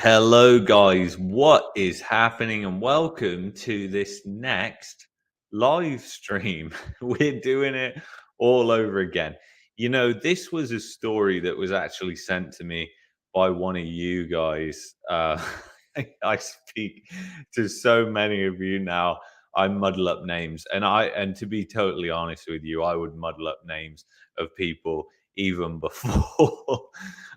Hello, guys. What is happening? And welcome to this next live stream. We're doing it all over again. This was a story that was actually sent to me by one of you guys. I speak to so many of you now. I muddle up names, and to be totally honest with you, I would muddle up names of people even before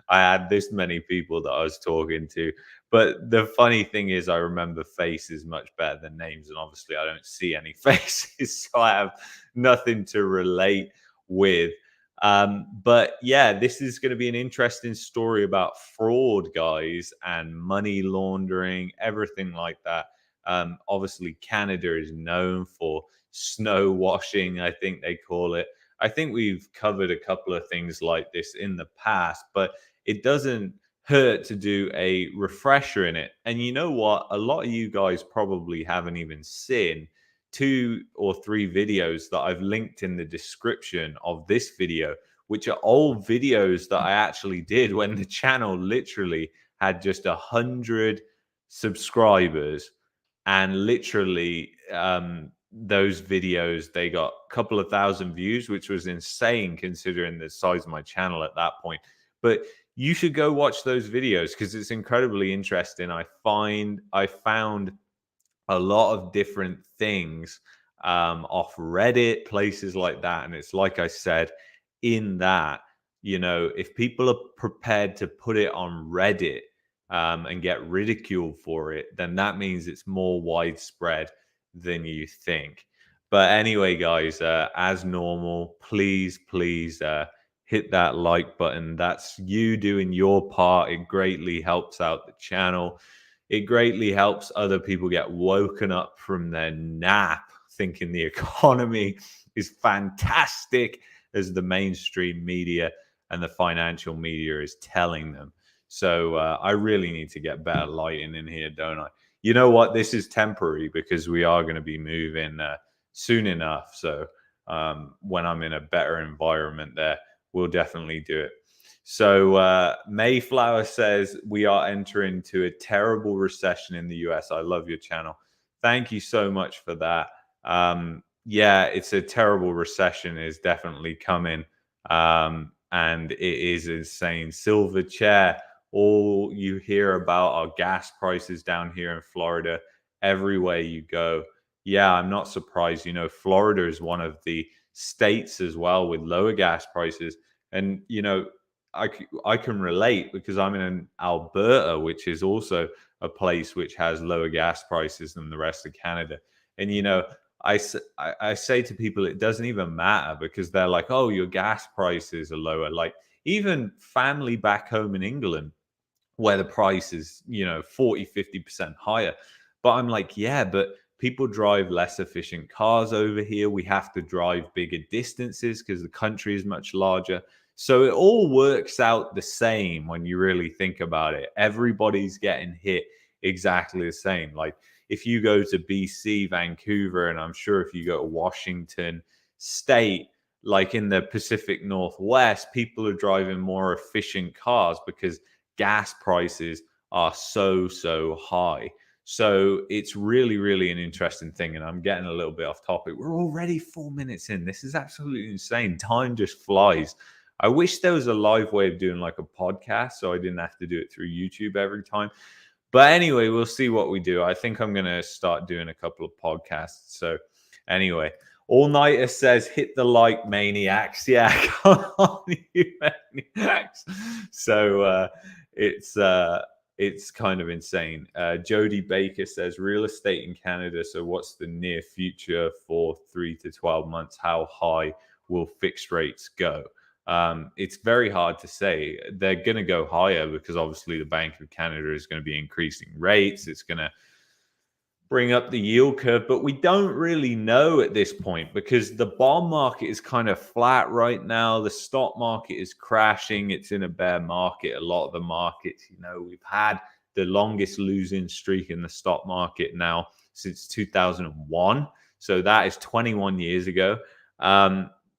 I had this many people that I was talking to. But the funny thing is, I remember faces much better than names, and obviously, I don't see any faces, so I have nothing to relate with. But yeah, this is going to be an interesting story about fraud, guys, and money laundering, everything like that. Obviously, Canada is known for snow washing, I think they call it. I think we've covered a couple of things like this in the past, but it doesn't hurt to do a refresher in it. And you know what? A lot of you guys probably haven't even seen two or three videos that I've linked in the description of this video, which are old videos that I actually did when the channel literally had just 100 subscribers. And literally, those videos, they got a couple of thousand views, which was insane considering the size of my channel at that point. But you should go watch those videos because it's incredibly interesting. I found a lot of different things off Reddit, places like that. And it's like I said, in that, if people are prepared to put it on Reddit and get ridiculed for it, then that means it's more widespread than you think. But anyway, guys, as normal, please hit that like button. That's you doing your part. It greatly helps out the channel. It greatly helps other people get woken up from their nap thinking the economy is fantastic as the mainstream media and the financial media is telling them. So I really need to get better lighting in here, don't I? You know what? This is temporary because we are going to be moving soon enough. So when I'm in a better environment there, we'll definitely do it. So Mayflower says we are entering into a terrible recession in the US. I love your channel. Thank you so much for that. Yeah, it's a terrible recession is definitely coming. And it is insane. Silver chair. All you hear about are gas prices down here in Florida. Everywhere you go. Yeah, I'm not surprised. Florida is one of the states as well with lower gas prices. And, I can relate because I'm in Alberta, which is also a place which has lower gas prices than the rest of Canada. And, I say to people, it doesn't even matter because they're like, oh, your gas prices are lower. Like even family back home in England, where the price is, 40, 50% higher. But I'm like, yeah, but people drive less efficient cars over here. We have to drive bigger distances because the country is much larger. So it all works out the same when you really think about it. Everybody's getting hit exactly the same. Like if you go to BC, Vancouver, and I'm sure if you go to Washington State, like in the Pacific Northwest, people are driving more efficient cars because gas prices are so high. So it's really an interesting thing. And I'm getting a little bit off topic. We're already 4 minutes in. This is absolutely insane. Time just flies. I wish there was a live way of doing like a podcast so I didn't have to do it through YouTube every time. But anyway, we'll see what we do. I think I'm going to start doing a couple of podcasts. So anyway, All Nighter says, hit the like, maniacs. Yeah, come on, you maniacs. So it's kind of insane. Jody Baker says, real estate in Canada. So what's the near future for 3 to 12 months? How high will fixed rates go? It's very hard to say. They're going to go higher because obviously the Bank of Canada is going to be increasing rates. It's going to bring up the yield curve, but we don't really know at this point because the bond market is kind of flat right now. The stock market is crashing. It's in a bear market. A lot of the markets, we've had the longest losing streak in the stock market now since 2001. So that is 21 years ago.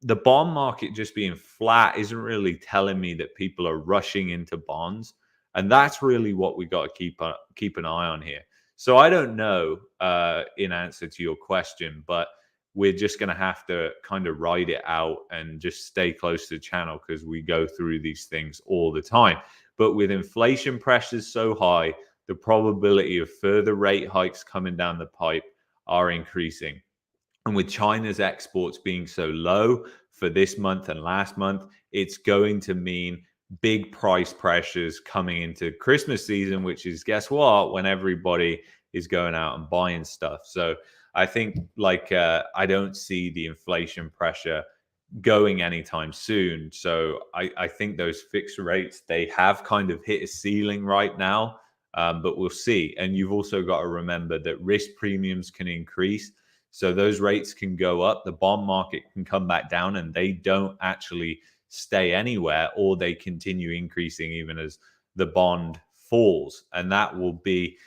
The bond market just being flat isn't really telling me that people are rushing into bonds. And that's really what we got to keep an eye on here. So I don't know, in answer to your question, but we're just going to have to kind of ride it out and just stay close to the channel because we go through these things all the time. But with inflation pressures so high, the probability of further rate hikes coming down the pipe are increasing. And with China's exports being so low for this month and last month, it's going to mean big price pressures coming into Christmas season, which is, guess what, when everybody is going out and buying stuff. So I think I don't see the inflation pressure going anytime soon. So I think those fixed rates, they have kind of hit a ceiling right now, but we'll see. And you've also got to remember that risk premiums can increase. So those rates can go up, the bond market can come back down, and they don't actually stay anywhere, or they continue increasing even as the bond falls. And that will be,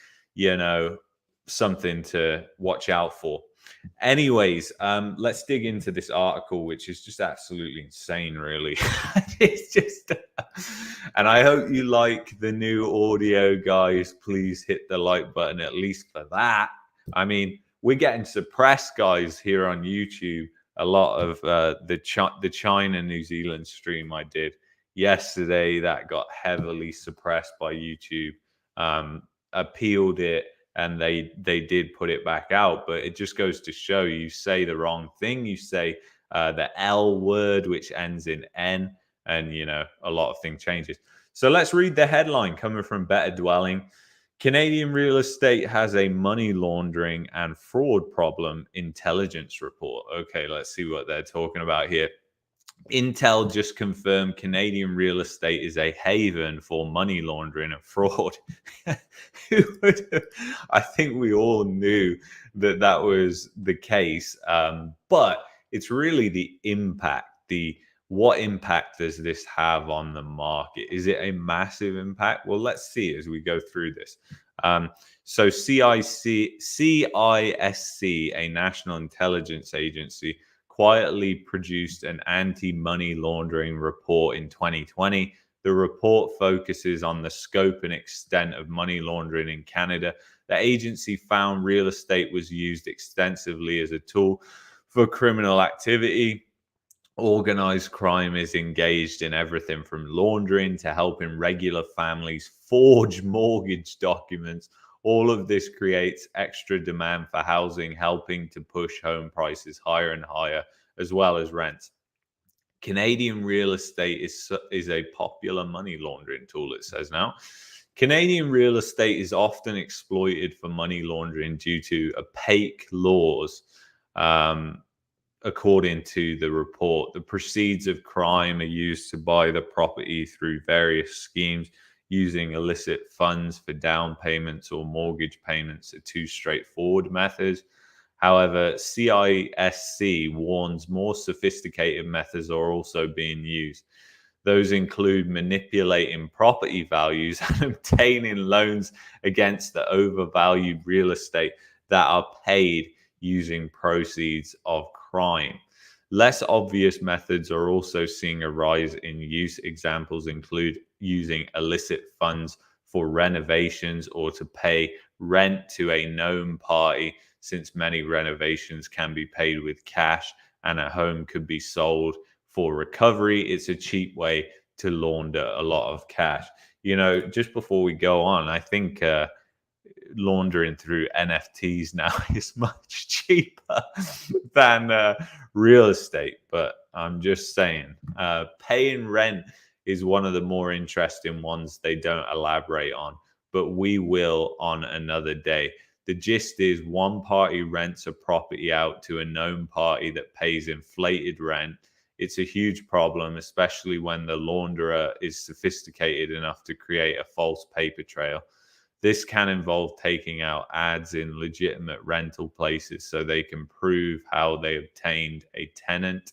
something to watch out for. Anyways, let's dig into this article, which is just absolutely insane, really. It's just, and I hope you like the new audio, guys. Please hit the like button, at least for that. I mean, we're getting suppressed, guys, here on YouTube. A lot of the China New Zealand stream I did yesterday that got heavily suppressed by YouTube. Appealed it, and they did put it back out. But it just goes to show, you say the wrong thing, you say the L word, which ends in N, and a lot of things changes. So let's read the headline coming from Better Dwelling. Canadian real estate has a money laundering and fraud problem, intelligence report. Okay, let's see what they're talking about here. Intel just confirmed Canadian real estate is a haven for money laundering and fraud. Who would have? I think we all knew that was the case, but it's really the impact. What impact does this have on the market? Is it a massive impact? Well, let's see as we go through this. So CISC, a national intelligence agency, quietly produced an anti-money laundering report in 2020. The report focuses on the scope and extent of money laundering in Canada. The agency found real estate was used extensively as a tool for criminal activity. Organized crime is engaged in everything from laundering to helping regular families forge mortgage documents. All of this creates extra demand for housing, helping to push home prices higher and higher, as well as rents. Canadian real estate is a popular money laundering tool, it says now. Canadian real estate is often exploited for money laundering due to opaque laws. According to the report, the proceeds of crime are used to buy the property through various schemes. Using illicit funds for down payments or mortgage payments are two straightforward methods. However, CISC warns more sophisticated methods are also being used. Those include manipulating property values and obtaining loans against the overvalued real estate that are paid using proceeds of crime. Less obvious methods are also seeing a rise in use. Examples include using illicit funds for renovations or to pay rent to a known party, since many renovations can be paid with cash and a home could be sold for recovery. It's a cheap way to launder a lot of cash. Just before we go on, I think laundering through NFTs now is much cheaper than real estate. But I'm just saying, paying rent is one of the more interesting ones they don't elaborate on, but we will on another day. The gist is one party rents a property out to a known party that pays inflated rent. It's a huge problem, especially when the launderer is sophisticated enough to create a false paper trail. This can involve taking out ads in legitimate rental places so they can prove how they obtained a tenant.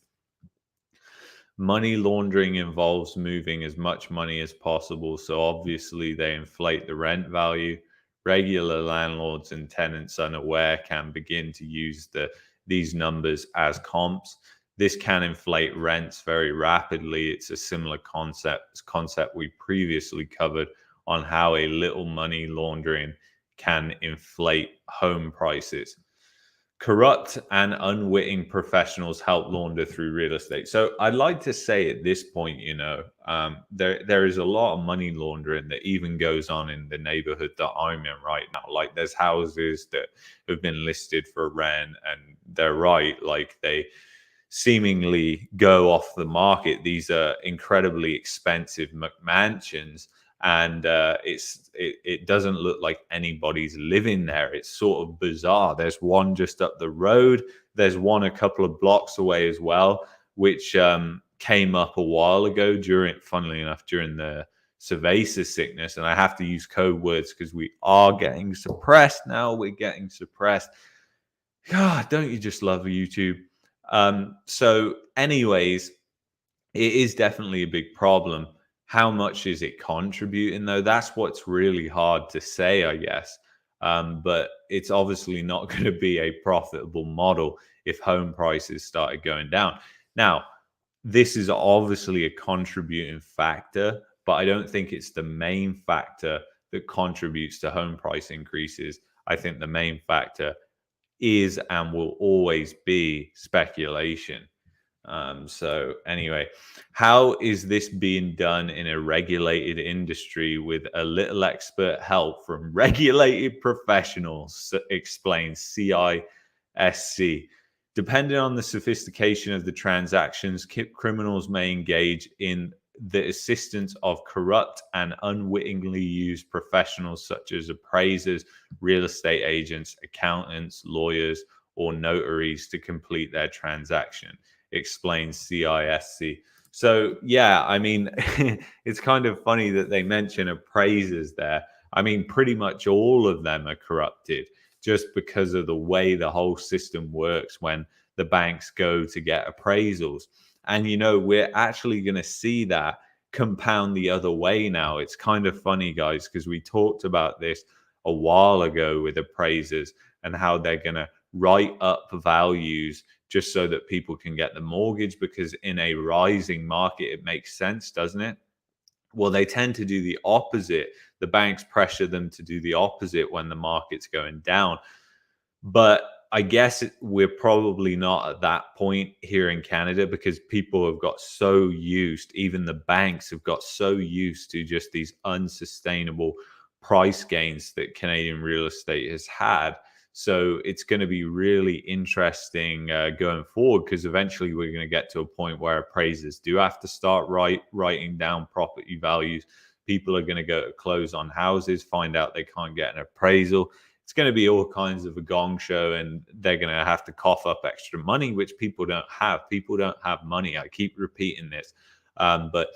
Money laundering involves moving as much money as possible, so obviously they inflate the rent value. Regular landlords and tenants unaware can begin to use these numbers as comps. This can inflate rents very rapidly. It's a similar concept we previously covered on how a little money laundering can inflate home prices. Corrupt and unwitting professionals help launder through real estate. So I'd like to say at this point, there is a lot of money laundering that even goes on in the neighborhood that I'm in right now. Like there's houses that have been listed for rent, and they're right, like they seemingly go off the market. These are incredibly expensive mansions, and it doesn't look like anybody's living there. It's sort of bizarre. There's one just up the road. There's one a couple of blocks away as well, which came up a while ago funnily enough, during the cerveza sickness. And I have to use code words because we are getting suppressed now. We're getting suppressed. God, don't you just love YouTube? So, anyways, it is definitely a big problem. How much is it contributing, though? That's what's really hard to say, I guess. But it's obviously not going to be a profitable model if home prices started going down. Now, this is obviously a contributing factor, but I don't think it's the main factor that contributes to home price increases. I think the main factor is and will always be speculation. So anyway, how is this being done in a regulated industry with a little expert help from regulated professionals? Explains CISC. Depending on the sophistication of the transactions, criminals may engage in the assistance of corrupt and unwittingly used professionals such as appraisers, real estate agents, accountants, lawyers, or notaries to complete their transaction, explains CISC. So, yeah, I mean, it's kind of funny that they mention appraisers there. I mean, pretty much all of them are corrupted just because of the way the whole system works when the banks go to get appraisals. And, we're actually going to see that compound the other way now. It's kind of funny, guys, because we talked about this a while ago with appraisers and how they're going to write up values just so that people can get the mortgage, because in a rising market, it makes sense, doesn't it? Well, they tend to do the opposite. The banks pressure them to do the opposite when the market's going down. But I guess we're probably not at that point here in Canada, because people have got so used, even the banks have got so used to just these unsustainable price gains that Canadian real estate has had. So it's going to be really interesting going forward, because eventually we're going to get to a point where appraisers do have to start writing down property values. People are going to go to close on houses, find out they can't get an appraisal. It's going to be all kinds of a gong show, and they're going to have to cough up extra money, which people don't have. People don't have money. I keep repeating this. But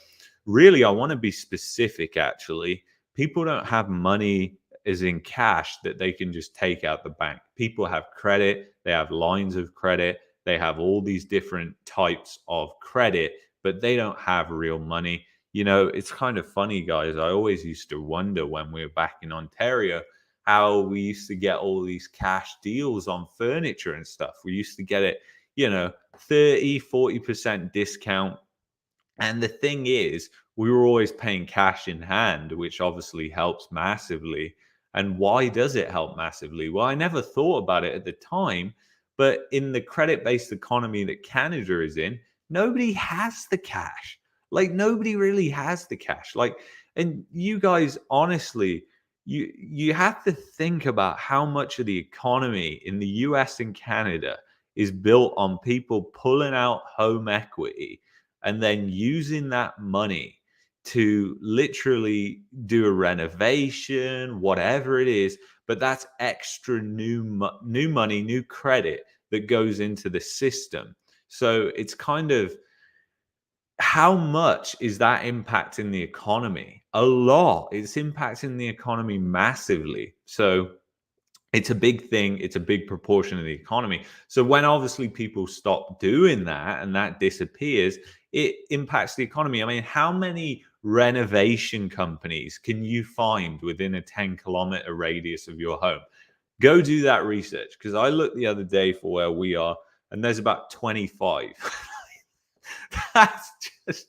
really, I want to be specific, actually. People don't have money as in cash that they can just take out the bank. People have credit. They have lines of credit. They have all these different types of credit, but they don't have real money. It's kind of funny, guys. I always used to wonder when we were back in Ontario how we used to get all these cash deals on furniture and stuff. We used to get it, 30-40% discount. And the thing is, we were always paying cash in hand, which obviously helps massively. And why does it help massively? Well, I never thought about it at the time, but in the credit-based economy that Canada is in, nobody has the cash. Like, nobody really has the cash. Like, and you guys, honestly, you have to think about how much of the economy in the US and Canada is built on people pulling out home equity and then using that money to literally do a renovation, whatever it is. But that's extra new money, new credit that goes into the system. So it's kind of, how much is that impacting the economy? A lot. It's impacting the economy massively. So it's a big thing. It's a big proportion of the economy. So when obviously people stop doing that and that disappears, it impacts the economy. I mean, how many renovation companies can you find within a 10-kilometer radius of your home? Go do that research, because I looked the other day for where we are, and there's about 25. That's just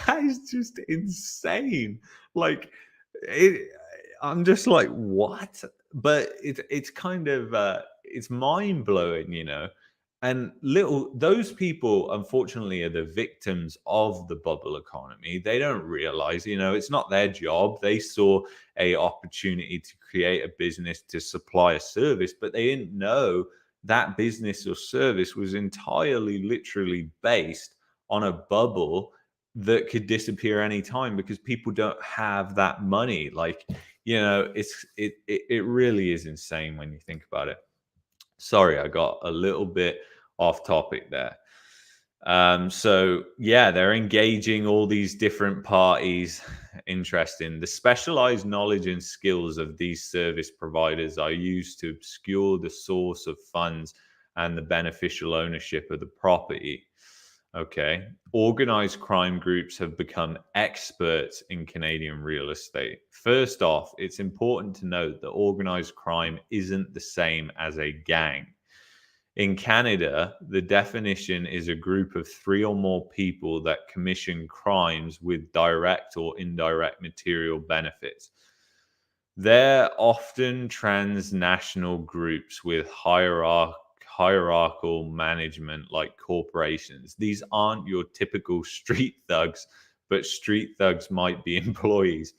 that is just insane. Like, It, I'm just like, what? But it's kind of it's mind blowing, you know. And little those people, unfortunately, are the victims of the bubble economy. They don't realize, you know, it's not their job. They saw a opportunity to create a business to supply a service, but they didn't know that business or service was entirely, literally based on a bubble that could disappear anytime because people don't have that money. Like, you know, it really is insane when you think about it. Sorry, I got a little bit off topic there. So yeah, they're engaging all these different parties. Interesting. The specialized knowledge and skills of these service providers are used to obscure the source of funds and the beneficial ownership of the property. Okay. Organized crime groups have become experts in Canadian real estate. First off, it's important to note that organized crime isn't the same as a gang. In Canada, the definition is a group of three or more people that commission crimes with direct or indirect material benefits. They're often transnational groups with hierarchical management like corporations. These aren't your typical street thugs, but street thugs might be employees.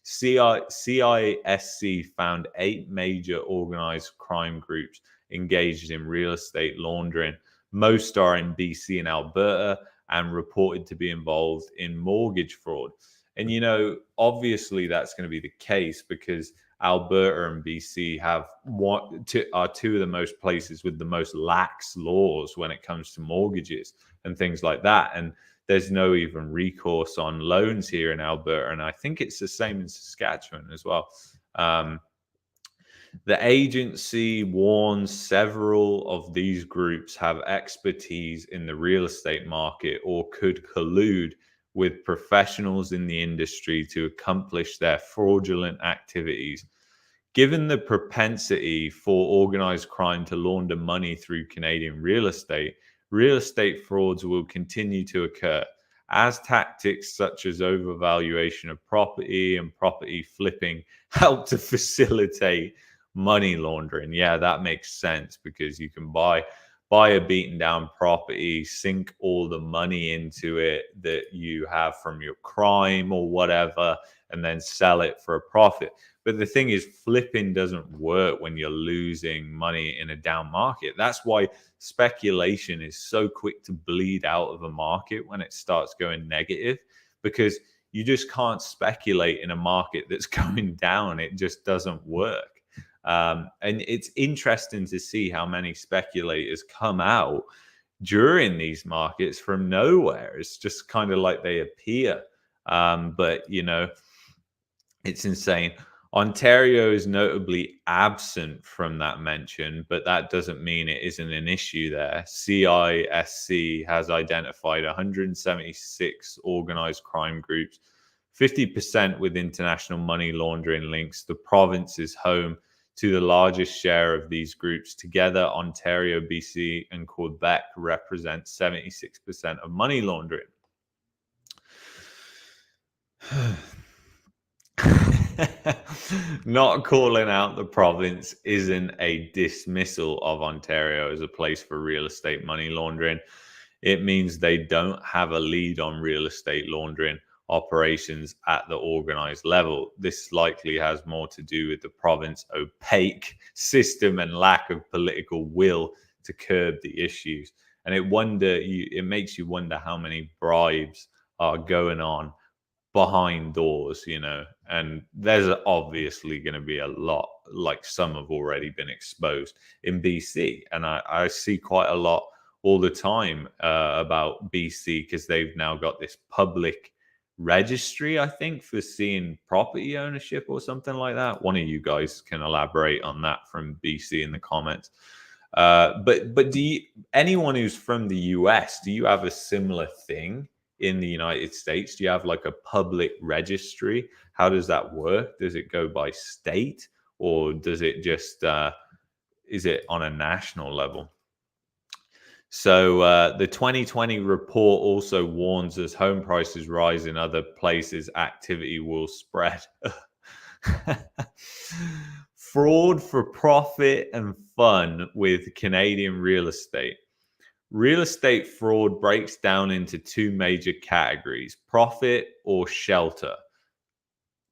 CISC found 8 major organized crime groups engaged in real estate laundering. Most are in BC and Alberta and reported to be involved in mortgage fraud. And, you know, obviously that's going to be the case because Alberta and BC are two of the most places with the most lax laws when it comes to mortgages and things like that. And there's no even recourse on loans here in Alberta. And I think it's the same in Saskatchewan as well. Um, the agency warns several of these groups have expertise in the real estate market or could collude with professionals in the industry to accomplish their fraudulent activities. Given the propensity for organized crime to launder money through Canadian real estate frauds will continue to occur as tactics such as overvaluation of property and property flipping help to facilitate money laundering. Yeah, that makes sense because you can buy a beaten down property, sink all the money into it that you have from your crime or whatever, and then sell it for a profit. But the thing is, flipping doesn't work when you're losing money in a down market. That's why speculation is so quick to bleed out of a market when it starts going negative, because you just can't speculate in a market that's going down. It just doesn't work. And it's interesting to see how many speculators come out during these markets from nowhere. It's just kind of like they appear. But, you know, it's insane. Ontario is notably absent from that mention, but that doesn't mean it isn't an issue there. CISC has identified 176 organized crime groups, 50% with international money laundering links. The province is home to the largest share of these groups. Together, Ontario, BC, and Quebec represent 76% of money laundering. Not calling out the province isn't a dismissal of Ontario as a place for real estate money laundering. It means they don't have a lead on real estate laundering operations at the organized level. This likely has more to do with the province's opaque system and lack of political will to curb the issues. And it makes you wonder how many bribes are going on behind doors, you know, and there's obviously going to be a lot, like some have already been exposed in BC. And I see quite a lot all the time about BC because they've now got this public registry, I think, for seeing property ownership or something like that. One of you guys can elaborate on that from BC in the comments. But do you, anyone who's from the US, do you have a similar thing in the United States? Do you have like a public registry? How does that work? Does it go by state or does it just is it on a national level? So the 2020 report also warns as home prices rise in other places, activity will spread. Fraud for profit and fun with Canadian real estate. Real estate fraud breaks down into two major categories: profit or shelter.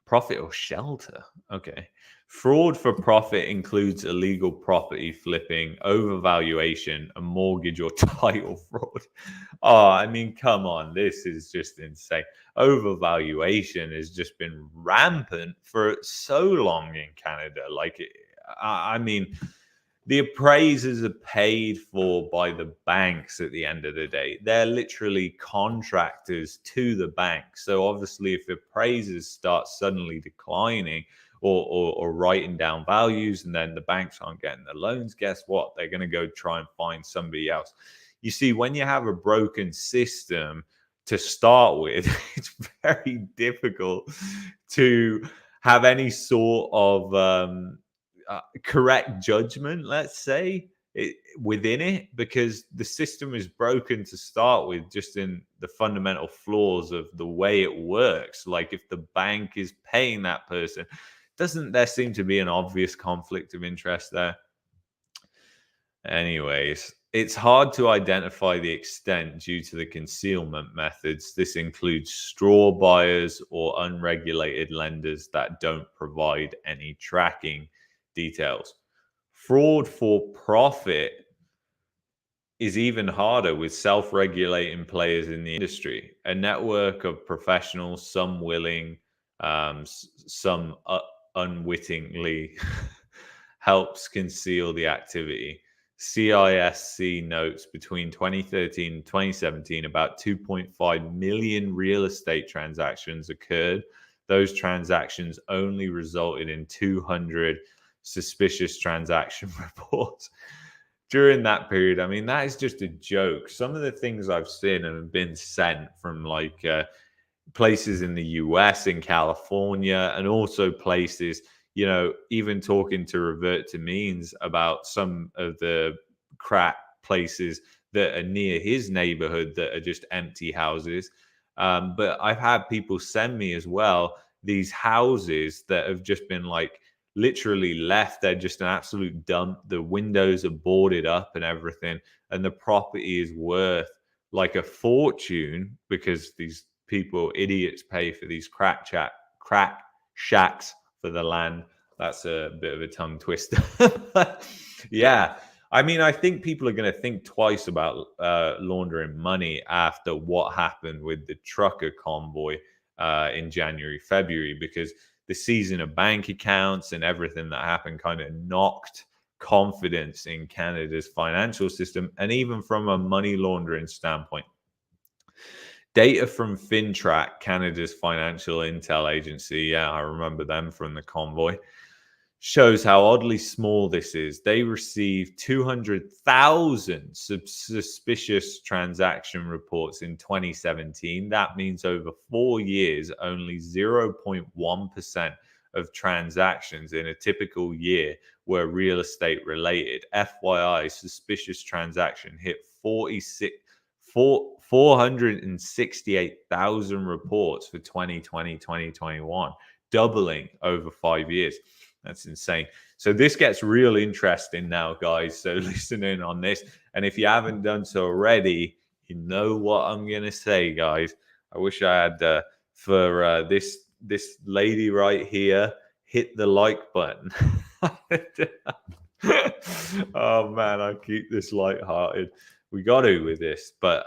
Profit or shelter? Okay. Fraud for profit includes illegal property flipping, overvaluation, and mortgage or title fraud. Oh, I mean, come on. This is just insane. Overvaluation has just been rampant for so long in Canada. Like, I mean, the appraisers are paid for by the banks at the end of the day. They're literally contractors to the bank. So obviously, if appraisers start suddenly declining or writing down values, and then the banks aren't getting the loans, guess what? They're going to go try and find somebody else. You see, when you have a broken system to start with, it's very difficult to have any sort of correct judgment, let's say, within it, because the system is broken to start with, just in the fundamental flaws of the way it works. Like, if the bank is paying that person, doesn't there seem to be an obvious conflict of interest there? Anyways, it's hard to identify the extent due to the concealment methods. This includes straw buyers or unregulated lenders that don't provide any tracking details. Fraud for profit is even harder with self-regulating players in the industry. A network of professionals, some willing, some unwittingly, helps conceal the activity. CISC notes between 2013 and 2017, about 2.5 million real estate transactions occurred. Those transactions only resulted in 200 suspicious transaction reports during that period. I mean, that is just a joke. Some of the things I've seen have been sent from like places in the US, in California, and also places, even talking to Revert to Means about some of the crap places that are near his neighborhood that are just empty houses. But I've had people send me as well these houses that have just been like literally left. They're just an absolute dump. The windows are boarded up and everything. And the property is worth like a fortune because these people, idiots, pay for these crack shacks for the land. That's a bit of a tongue twister. Yeah. I mean, I think people are going to think twice about laundering money after what happened with the trucker convoy in January, February, because the season of bank accounts and everything that happened kind of knocked confidence in Canada's financial system, and even from a money laundering standpoint. Data from FinTrack, Canada's financial intel agency, yeah, I remember them from the convoy, shows how oddly small this is. They received 200,000 suspicious transaction reports in 2017. That means over 4 years, only 0.1% of transactions in a typical year were real estate related. FYI, suspicious transaction hit 468,000 reports for 2020-2021, doubling over 5 years. That's insane. So this gets real interesting now, guys. So listen in on this. And if you haven't done so already, you know what I'm going to say, guys. I wish I had for this lady right here, hit the like button. Oh, man, I keep this lighthearted. We got to with this. But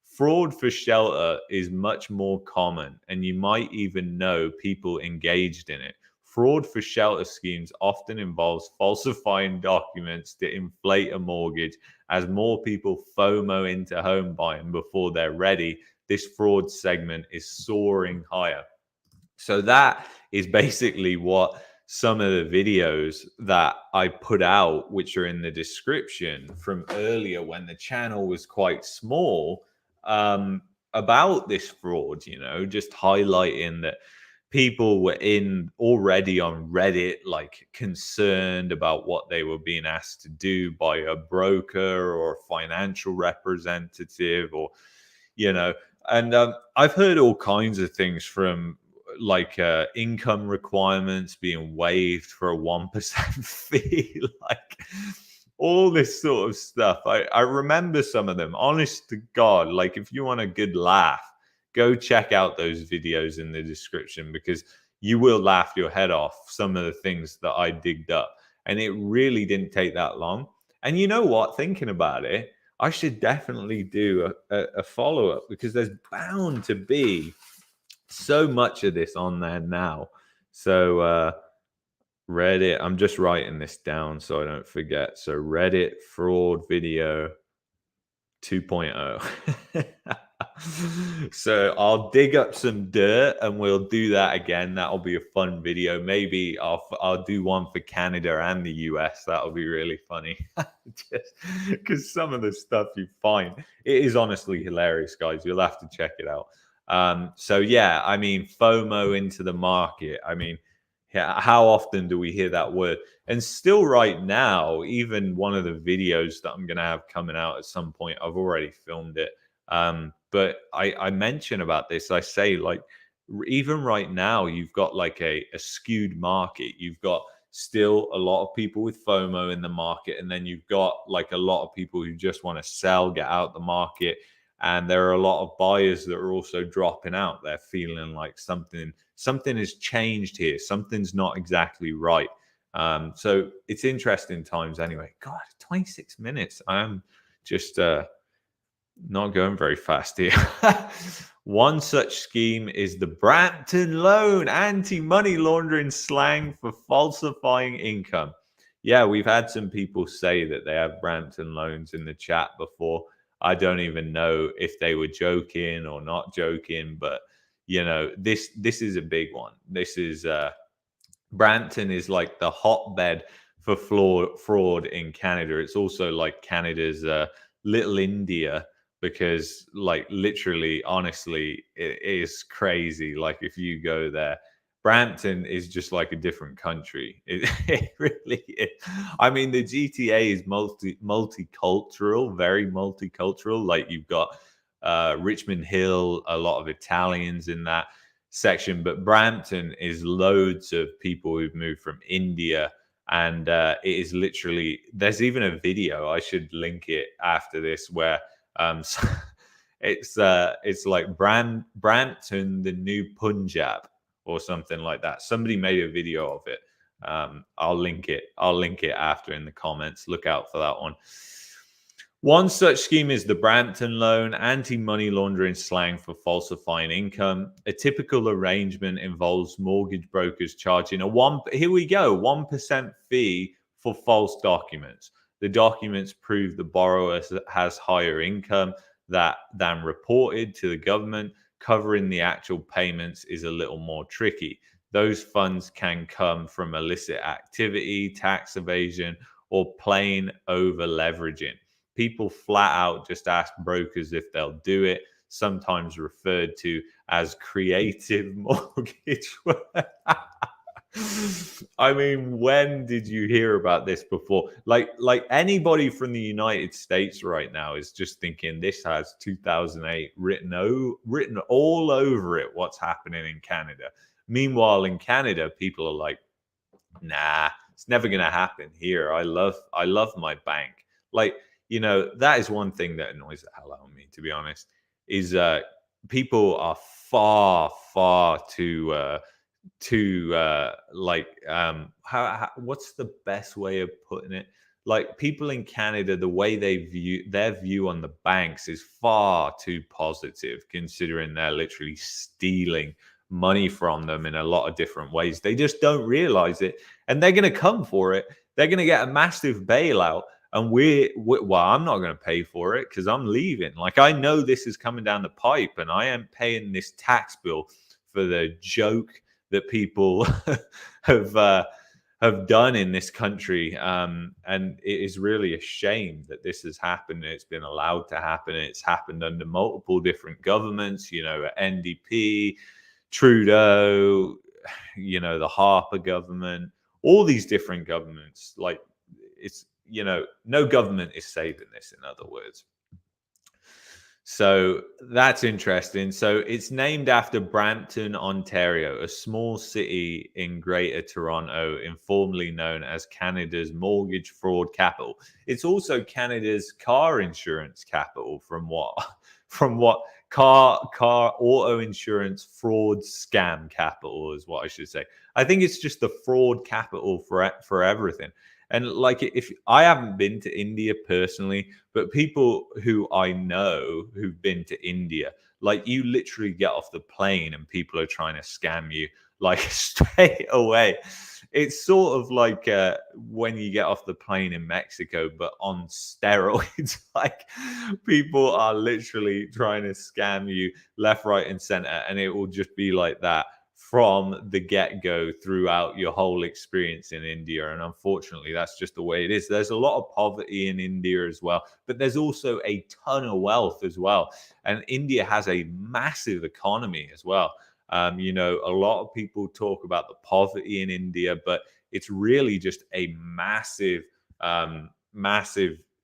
fraud for shelter is much more common, and you might even know people engaged in it. Fraud for shelter schemes often involves falsifying documents to inflate a mortgage. As more people FOMO into home buying before they're ready, this fraud segment is soaring higher. So that is basically what some of the videos that I put out, which are in the description from earlier when the channel was quite small, about this fraud, just highlighting that people were already on Reddit, like concerned about what they were being asked to do by a broker or a financial representative, or, and I've heard all kinds of things from income requirements being waived for a 1% fee, like all this sort of stuff. I remember some of them. Honest to God, like if you want a good laugh, go check out those videos in the description because you will laugh your head off some of the things that I digged up. And it really didn't take that long. And you know what? Thinking about it, I should definitely do a follow up because there's bound to be so much of this on there now. So Reddit, I'm just writing this down so I don't forget. So Reddit fraud video 2.0. So I'll dig up some dirt and we'll do that again. That'll be a fun video. Maybe I'll do one for Canada and the US. That'll be really funny. Just because some of the stuff you find, it is honestly hilarious, guys. You'll have to check it out. So yeah, I mean, FOMO into the market. I mean, yeah, how often do we hear that word? And still right now, even one of the videos that I'm going to have coming out at some point, I've already filmed it. But I mention about this, I say like, even right now, you've got like a skewed market. You've got still a lot of people with FOMO in the market. And then you've got like a lot of people who just want to sell, get out the market. And there are a lot of buyers that are also dropping out. They're feeling like something has changed here. Something's not exactly right. So it's interesting times anyway. God, 26 minutes. I am just not going very fast here. One such scheme is the Brampton loan, anti-money laundering slang for falsifying income. Yeah, we've had some people say that they have Brampton loans in the chat before. I don't even know if they were joking or not joking, but you know, this is a big one. This is Brampton is like the hotbed for fraud in Canada. It's also like Canada's little India because, like, literally, honestly, it is crazy. Like, if you go there, Brampton is just like a different country. It really is. I mean, the GTA is multicultural, very multicultural. Like, you've got Richmond Hill, a lot of Italians in that section, but Brampton is loads of people who've moved from India, and it is literally. There's even a video. I should link it after this where it's like Brampton, the new Punjab, or something like that. Somebody made a video of it. I'll link it. I'll link it after in the comments. Look out for that one. One such scheme is the Brampton loan, anti-money laundering slang for falsifying income. A typical arrangement involves mortgage brokers charging a 1% fee for false documents. The documents prove the borrower has higher income than reported to the government. Covering the actual payments is a little more tricky. Those funds can come from illicit activity, tax evasion, or plain over leveraging. People flat out just ask brokers if they'll do it, sometimes referred to as creative mortgage. I mean, when did you hear about this before? Like anybody from the United States right now is just thinking this has 2008 written all over it. What's happening in Canada? Meanwhile, in Canada, people are like, nah, it's never going to happen here. I love my bank. Like, you know, that is one thing that annoys the hell out of me, to be honest, is people are far too what's the best way of putting it? Like, people in Canada, the way they view their view on the banks is far too positive, considering they're literally stealing money from them in a lot of different ways. They just don't realize it, and they're going to come for it. They're going to get a massive bailout. And well, I'm not going to pay for it because I'm leaving. Like, I know this is coming down the pipe, and I am paying this tax bill for the joke that people have done in this country. And it is really a shame that this has happened. It's been allowed to happen. It's happened under multiple different governments, you know, NDP, Trudeau, you know, the Harper government, all these different governments. Like, it's, you know, no government is saving this, in other words. So that's interesting. So it's named after Brampton, Ontario, a small city in Greater Toronto, informally known as Canada's mortgage fraud capital. It's also Canada's car insurance capital, from what from what car auto insurance fraud scam capital is what I should say. I think it's just the fraud capital for everything. And like, if I haven't been to India personally, but people who I know who've been to India, like, you literally get off the plane and people are trying to scam you like straight away. It's sort of like when you get off the plane in Mexico, but on steroids. Like, people are literally trying to scam you left, right, and center, and it will just be like that from the get-go throughout your whole experience in India. And unfortunately, that's just the way it is. There's a lot of poverty in India as well, but there's also a ton of wealth as well. And India has a massive economy as well. A lot of people talk about the poverty in India, but it's really just a massive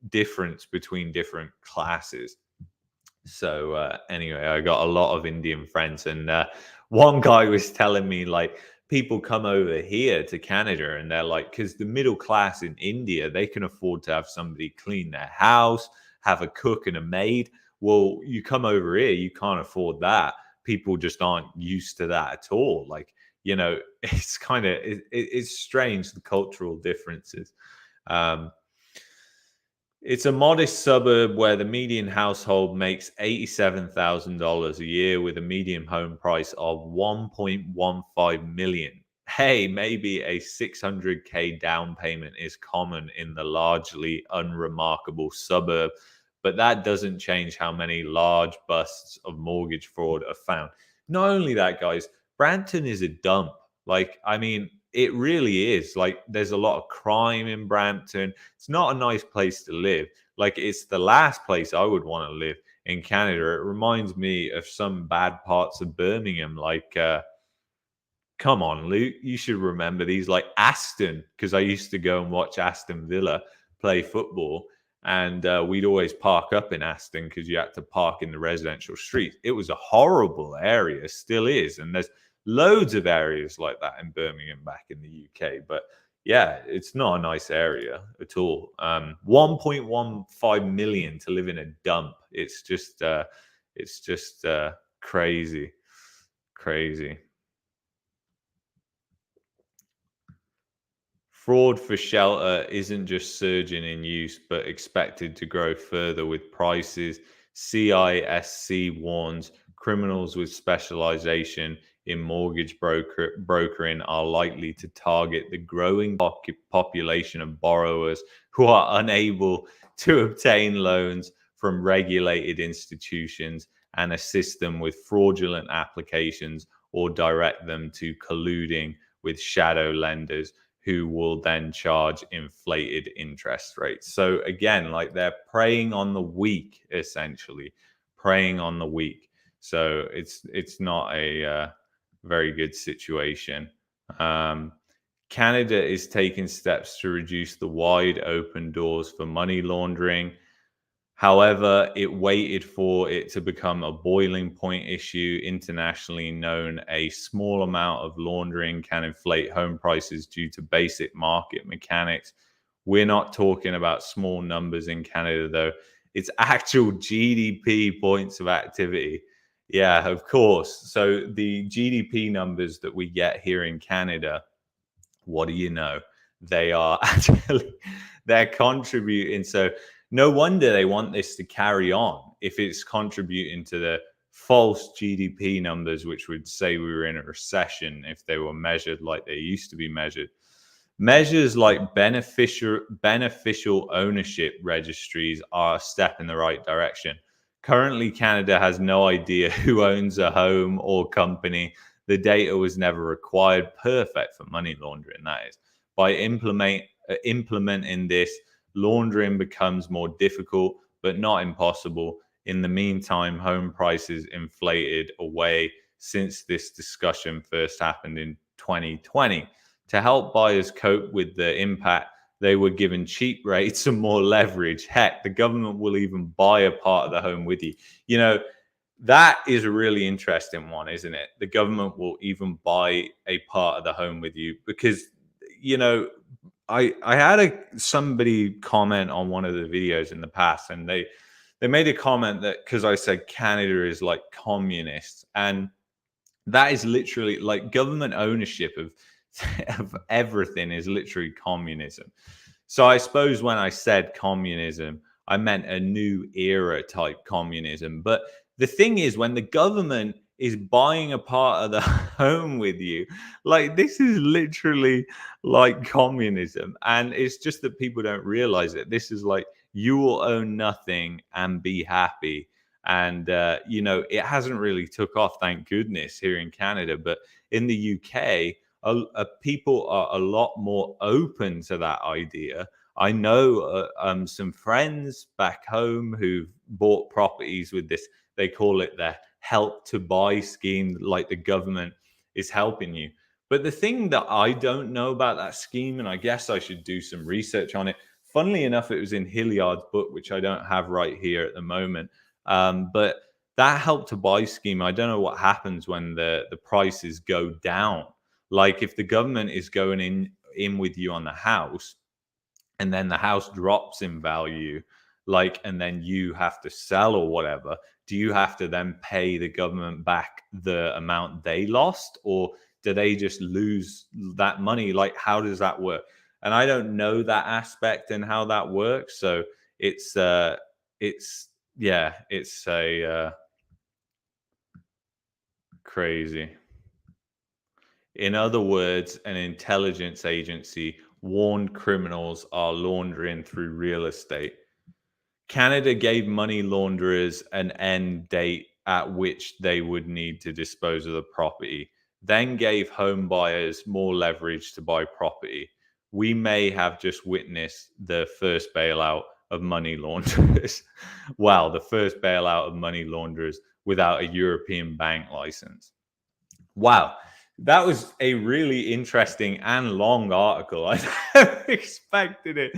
difference between different classes. So anyway, I got a lot of Indian friends, and one guy was telling me, like, people come over here to Canada and they're like, because the middle class in India, they can afford to have somebody clean their house, have a cook and a maid. Well, you come over here, you can't afford that. People just aren't used to that at all. Like, it's kind of it's strange, the cultural differences. Um, it's a modest suburb where the median household makes $87,000 a year with a median home price of 1.15 million. Hey, maybe a 600K down payment is common in the largely unremarkable suburb, but that doesn't change how many large busts of mortgage fraud are found. Not only that, guys, Brampton is a dump. Like, I mean, it really is. Like, there's a lot of crime in Brampton. It's not a nice place to live. Like, it's the last place I would want to live in Canada. It reminds me of some bad parts of Birmingham. Like, come on, Luke, you should remember these. Like Aston, because I used to go and watch Aston Villa play football, and we'd always park up in Aston because you had to park in the residential street. It was a horrible area, still is, and there's loads of areas like that in Birmingham back in the UK. But yeah, it's not a nice area at all. 1.15 million to live in a dump. It's just crazy, crazy. Fraud for shelter isn't just surging in use, but expected to grow further with prices. CISC warns criminals with specialization in mortgage brokering are likely to target the growing population of borrowers who are unable to obtain loans from regulated institutions and assist them with fraudulent applications or direct them to colluding with shadow lenders who will then charge inflated interest rates. So again, like, they're preying on the weak, essentially preying on the weak. So it's not a very good situation. Canada is taking steps to reduce the wide open doors for money laundering. However, it waited for it to become a boiling point issue internationally known. A small amount of laundering can inflate home prices due to basic market mechanics. We're not talking about small numbers in Canada, though. It's actual GDP points of activity. Yeah, of course. So the GDP numbers that we get here in Canada, what do you know? They are actually, they're contributing. So no wonder they want this to carry on if it's contributing to the false GDP numbers, which would say we were in a recession if they were measured like they used to be measured. Measures like beneficial ownership registries are a step in the right direction. Currently, Canada has no idea who owns a home or company. The data was never required. Perfect for money laundering, that is. By implementing this, laundering becomes more difficult, but not impossible. In the meantime, home prices inflated away since this discussion first happened in 2020. To help buyers cope with the impact, they were given cheap rates and more leverage. Heck, the government will even buy a part of the home with you. You know, that is a really interesting one, isn't it? The government will even buy a part of the home with you because, you know, I had somebody comment on one of the videos in the past, and they made a comment that because I said Canada is like communist, and that is literally like government ownership of of everything is literally communism. So I suppose when I said communism, I meant a new era type communism. But the thing is, when the government is buying a part of the home with you, like this is literally like communism. And it's just that people don't realize it. This is like you will own nothing and be happy. And you know, it hasn't really took off, thank goodness, here in Canada. But in the UK, people are a lot more open to that idea. I know some friends back home who've bought properties with this. They call it the help to buy scheme, like the government is helping you. But the thing that I don't know about that scheme, and I guess I should do some research on it. Funnily enough, it was in Hilliard's book, which I don't have right here at the moment. But that help to buy scheme, I don't know what happens when the prices go down. Like if the government is going in with you on the house, and then the house drops in value, like, and then you have to sell or whatever, do you have to then pay the government back the amount they lost, or do they just lose that money? Like, how does that work? And I don't know that aspect and how that works. So it's it's yeah, it's a crazy. In other words, an intelligence agency warned criminals are laundering through real estate. Canada gave money launderers an end date at which they would need to dispose of the property, then gave home buyers more leverage to buy property. We may have just witnessed the first bailout of money launderers. Wow, the first bailout of money launderers without a European bank license. Wow, that was a really interesting and long article. I never expected it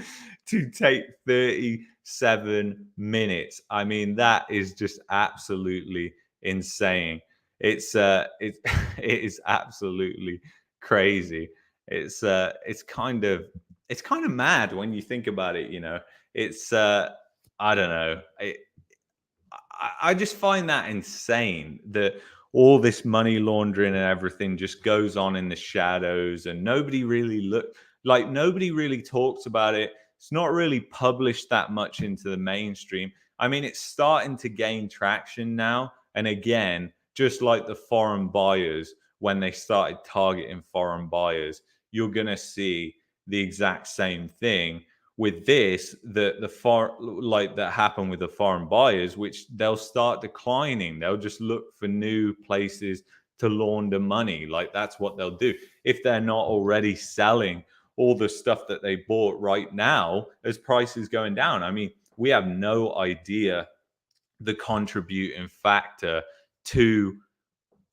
to take 37 minutes. I mean, that is just absolutely insane. It it is absolutely crazy. It's kind of mad when you think about it, you know. It's I don't know. I just find that insane that all this money laundering and everything just goes on in the shadows and nobody really talks about it. It's not really published that much into the mainstream. I mean, it's starting to gain traction now. And again, just like the foreign buyers, when they started targeting foreign buyers, you're going to see the exact same thing with this, the far like that happened with the foreign buyers, which they'll start declining. They'll just look for new places to launder money. Like that's what they'll do if they're not already selling all the stuff that they bought right now as prices going down. I mean, we have no idea the contributing factor to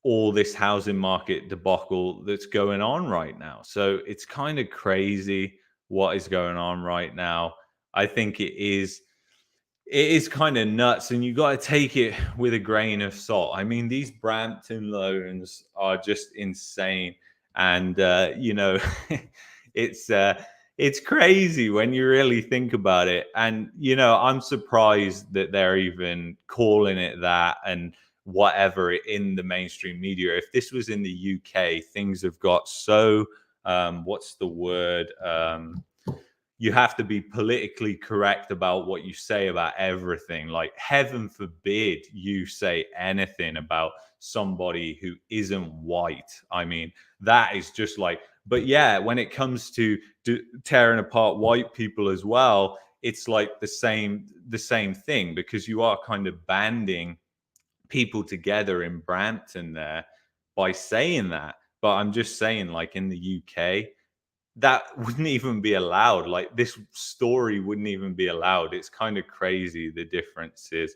all this housing market debacle that's going on right now. So it's kind of crazy what is going on right now. I think it is kind of nuts, and you got to take it with a grain of salt. I mean, these Brampton loans are just insane, and you know, it's it's crazy when you really think about it. And you know, I'm surprised that they're even calling it that and whatever in the mainstream media. If this was in the UK, things have got so what's the word? You have to be politically correct about what you say about everything. Like, heaven forbid you say anything about somebody who isn't white. I mean, that is just like, but yeah, when it comes to tearing apart white people as well, it's like the same thing, because you are kind of banding people together in Brampton there by saying that. But I'm just saying, like in the UK, that wouldn't even be allowed. Like this story wouldn't even be allowed. It's kind of crazy the differences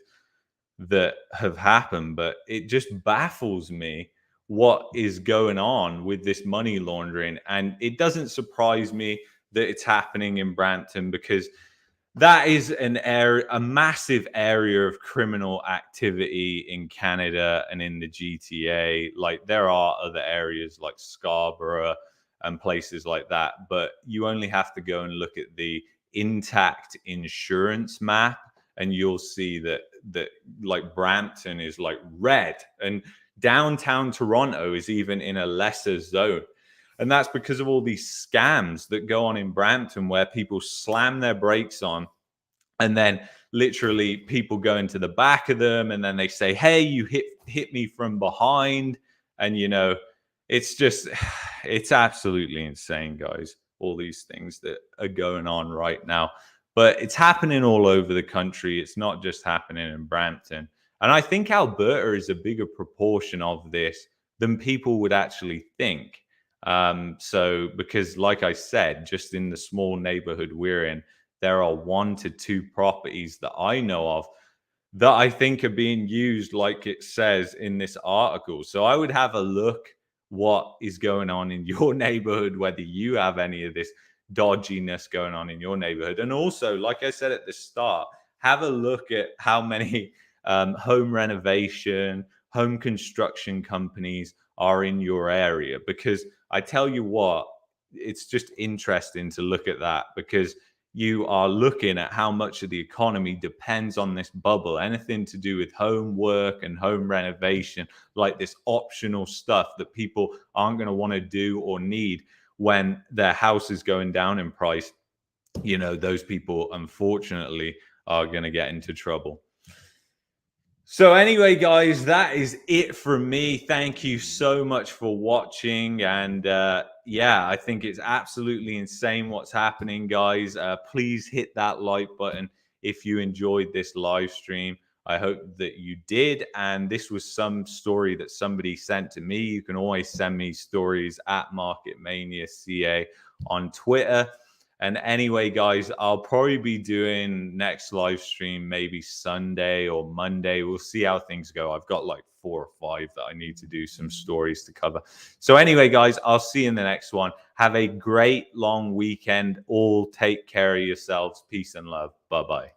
that have happened, but it just baffles me what is going on with this money laundering. And it doesn't surprise me that it's happening in Brampton, because that is an area, a massive area of criminal activity in Canada and in the GTA. Like, there are other areas like Scarborough and places like that, but you only have to go and look at the intact insurance map, and you'll see that like Brampton is like red, and downtown Toronto is even in a lesser zone. And that's because of all these scams that go on in Brampton, where people slam their brakes on, and then literally people go into the back of them, and then they say, hey, you hit me from behind. And it's just it's absolutely insane, guys, all these things that are going on right now. But it's happening all over the country. It's not just happening in Brampton. And I think Alberta is a bigger proportion of this than people would actually think. So, because like I said, just in the small neighborhood we're in, there are 1 to 2 properties that I know of that I think are being used like it says in this article. So I would have a look what is going on in your neighborhood, whether you have any of this dodginess going on in your neighborhood. And also, like I said at the start, have a look at how many home renovation, home construction companies are in your area. Because I tell you what, it's just interesting to look at that, because you are looking at how much of the economy depends on this bubble. Anything to do with homework and home renovation, like this optional stuff that people aren't going to want to do or need when their house is going down in price. Those people, unfortunately, are going to get into trouble. So anyway, guys, that is it from me. Thank you so much for watching. And yeah, I think it's absolutely insane what's happening, guys. Please hit that like button if you enjoyed this live stream. I hope that you did. And this was some story that somebody sent to me. You can always send me stories at MarketManiaCA on Twitter. And anyway, guys, I'll probably be doing next live stream maybe Sunday or Monday. We'll see how things go. I've got like 4 or 5 that I need to do some stories to cover. So anyway, guys, I'll see you in the next one. Have a great long weekend. All take care of yourselves. Peace and love. Bye-bye.